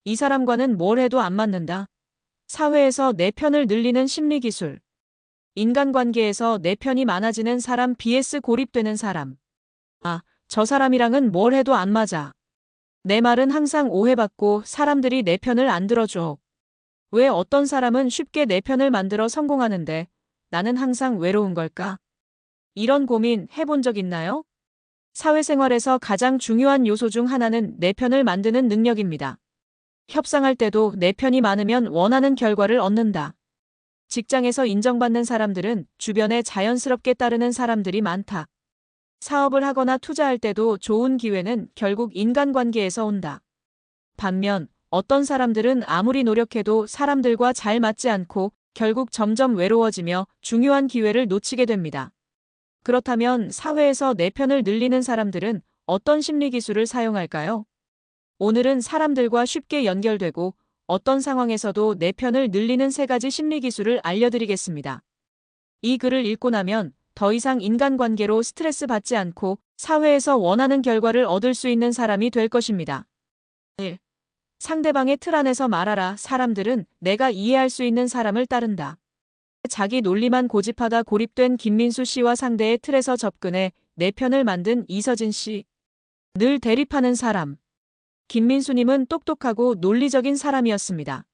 이 사람과는 뭘 해도 안 맞는다. 사회에서 내 편을 늘리는 심리기술. 인간관계에서 내 편이 많아지는 사람 vs 고립되는 사람. 아, 저 사람이랑은 뭘 해도 안 맞아. 내 말은 항상 오해받고 사람들이 내 편을 안 들어줘. 왜 어떤 사람은 쉽게 내 편을 만들어 성공하는데 나는 항상 외로운 걸까? 이런 고민 해본 적 있나요? 사회생활에서 가장 중요한 요소 중 하나는 내 편을 만드는 능력입니다. 협상할 때도 내 편이 많으면 원하는 결과를 얻는다. 직장에서 인정받는 사람들은 주변에 자연스럽게 따르는 사람들이 많다. 사업을 하거나 투자할 때도 좋은 기회는 결국 인간관계에서 온다. 반면 어떤 사람들은 아무리 노력해도 사람들과 잘 맞지 않고 결국 점점 외로워지며 중요한 기회를 놓치게 됩니다. 그렇다면 사회에서 내 편을 늘리는 사람들은 어떤 심리 기술을 사용할까요? 오늘은 사람들과 쉽게 연결되고 어떤 상황에서도 내 편을 늘리는 3가지 심리 기술을 알려드리겠습니다. 이 글을 읽고 나면 더 이상 인간관계로 스트레스 받지 않고 사회에서 원하는 결과를 얻을 수 있는 사람이 될 것입니다. 1. 상대방의 틀 안에서 말하라. 사람들은 내가 이해할 수 있는 사람을 따른다. 자기 논리만 고집하다 고립된 김민수 씨와 상대의 틀에서 접근해 내 편을 만든 이서진 씨. 늘 대립하는 사람. 김민수님은 똑똑하고 논리적인 사람이었습니다.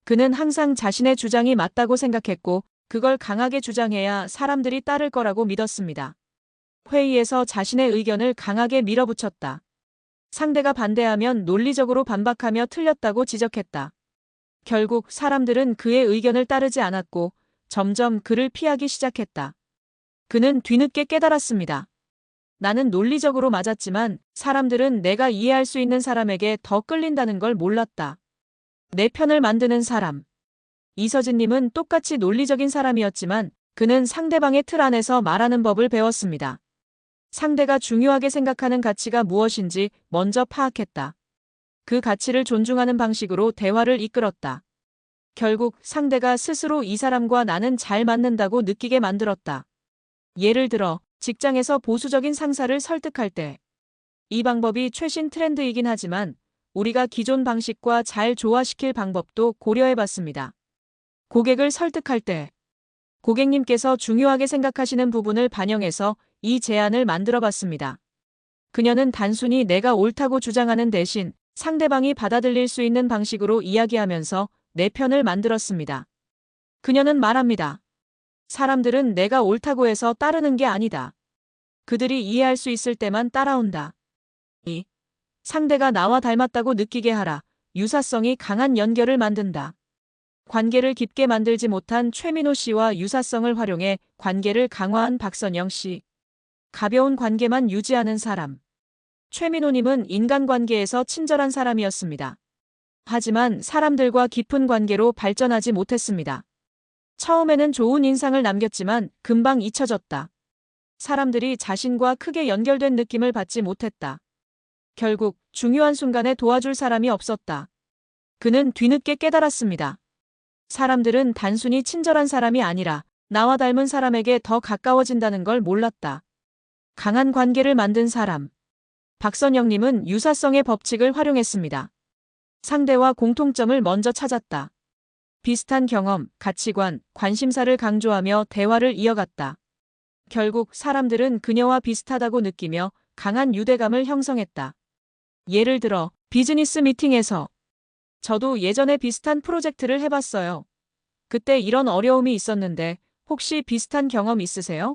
그는 항상 자신의 주장이 맞다고 생각했고 그걸 강하게 주장해야 사람들이 따를 거라고 믿었습니다. 회의에서 자신의 의견을 강하게 밀어붙였다. 상대가 반대하면 논리적으로 반박하며 틀렸다고 지적했다. 결국 사람들은 그의 의견을 따르지 않았고 점점 그를 피하기 시작했다. 그는 뒤늦게 깨달았습니다. 나는 논리적으로 맞았지만 사람들은 내가 이해할 수 있는 사람에게 더 끌린다는 걸 몰랐다. 내 편을 만드는 사람. 이서진님은 똑같이 논리적인 사람이었지만 그는 상대방의 틀 안에서 말하는 법을 배웠습니다. 상대가 중요하게 생각하는 가치가 무엇인지 먼저 파악했다. 그 가치를 존중하는 방식으로 대화를 이끌었다. 결국 상대가 스스로 이 사람과 나는 잘 맞는다고 느끼게 만들었다. 예를 들어 직장에서 보수적인 상사를 설득할 때. 이 방법이 최신 트렌드이긴 하지만 우리가 기존 방식과 잘 조화시킬 방법도 고려해봤습니다. 고객을 설득할 때. 고객님께서 중요하게 생각하시는 부분을 반영해서 이 제안을 만들어봤습니다. 그녀는 단순히 내가 옳다고 주장하는 대신 상대방이 받아들일 수 있는 방식으로 이야기하면서 내 편을 만들었습니다. 그녀는 말합니다. 사람들은 내가 옳다고 해서 따르는 게 아니다. 그들이 이해할 수 있을 때만 따라온다. 2. 상대가 나와 닮았다고 느끼게 하라. 유사성이 강한 연결을 만든다. 관계를 깊게 만들지 못한 최민호 씨와 유사성을 활용해 관계를 강화한 박선영 씨. 가벼운 관계만 유지하는 사람. 최민호님은 인간관계에서 친절한 사람이었습니다. 하지만 사람들과 깊은 관계로 발전하지 못했습니다. 처음에는 좋은 인상을 남겼지만 금방 잊혀졌다. 사람들이 자신과 크게 연결된 느낌을 받지 못했다. 결국 중요한 순간에 도와줄 사람이 없었다. 그는 뒤늦게 깨달았습니다. 사람들은 단순히 친절한 사람이 아니라 나와 닮은 사람에게 더 가까워진다는 걸 몰랐다. 강한 관계를 만든 사람. 박선영님은 유사성의 법칙을 활용했습니다. 상대와 공통점을 먼저 찾았다. 비슷한 경험, 가치관, 관심사를 강조하며 대화를 이어갔다. 결국 사람들은 그녀와 비슷하다고 느끼며 강한 유대감을 형성했다. 예를 들어 비즈니스 미팅에서 저도 예전에 비슷한 프로젝트를 해봤어요. 그때 이런 어려움이 있었는데 혹시 비슷한 경험 있으세요?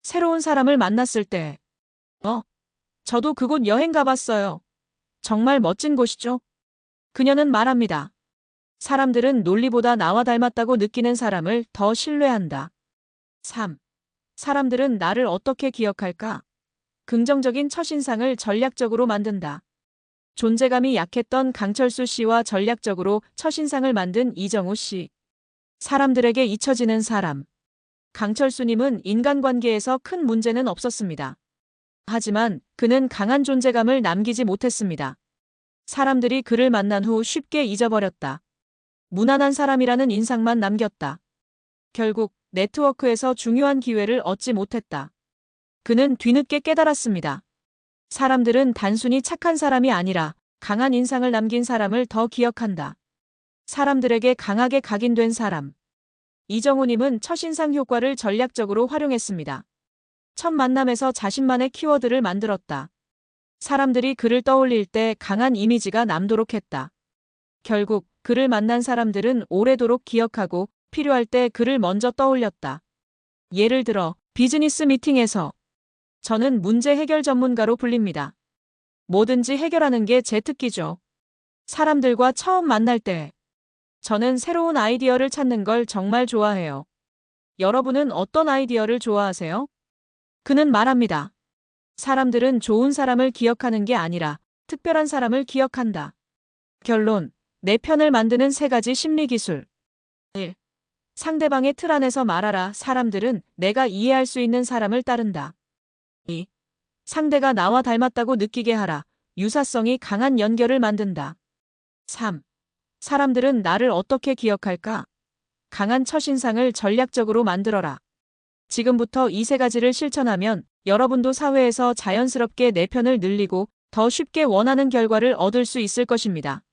새로운 사람을 만났을 때 저도 그곳 여행 가봤어요. 정말 멋진 곳이죠? 그녀는 말합니다. 사람들은 논리보다 나와 닮았다고 느끼는 사람을 더 신뢰한다. 3. 사람들은 나를 어떻게 기억할까? 긍정적인 첫인상을 전략적으로 만든다. 존재감이 약했던 강철수 씨와 전략적으로 첫인상을 만든 이정우 씨. 사람들에게 잊혀지는 사람. 강철수님은 인간관계에서 큰 문제는 없었습니다. 하지만 그는 강한 존재감을 남기지 못했습니다. 사람들이 그를 만난 후 쉽게 잊어버렸다. 무난한 사람이라는 인상만 남겼다. 결국 네트워크에서 중요한 기회를 얻지 못했다. 그는 뒤늦게 깨달았습니다. 사람들은 단순히 착한 사람이 아니라 강한 인상을 남긴 사람을 더 기억한다. 사람들에게 강하게 각인된 사람. 이정우님은 첫인상 효과를 전략적으로 활용했습니다. 첫 만남에서 자신만의 키워드를 만들었다. 사람들이 그를 떠올릴 때 강한 이미지가 남도록 했다. 결국 그를 만난 사람들은 오래도록 기억하고 필요할 때 그를 먼저 떠올렸다. 예를 들어 비즈니스 미팅에서 저는 문제 해결 전문가로 불립니다. 뭐든지 해결하는 게 제 특기죠. 사람들과 처음 만날 때 저는 새로운 아이디어를 찾는 걸 정말 좋아해요. 여러분은 어떤 아이디어를 좋아하세요? 그는 말합니다. 사람들은 좋은 사람을 기억하는 게 아니라 특별한 사람을 기억한다. 결론. 내 편을 만드는 3가지 심리 기술. 1. 상대방의 틀 안에서 말하라. 사람들은 내가 이해할 수 있는 사람을 따른다. 2. 상대가 나와 닮았다고 느끼게 하라. 유사성이 강한 연결을 만든다. 3. 사람들은 나를 어떻게 기억할까? 강한 첫인상을 전략적으로 만들어라. 지금부터 이 3가지를 실천하면 여러분도 사회에서 자연스럽게 내 편을 늘리고 더 쉽게 원하는 결과를 얻을 수 있을 것입니다.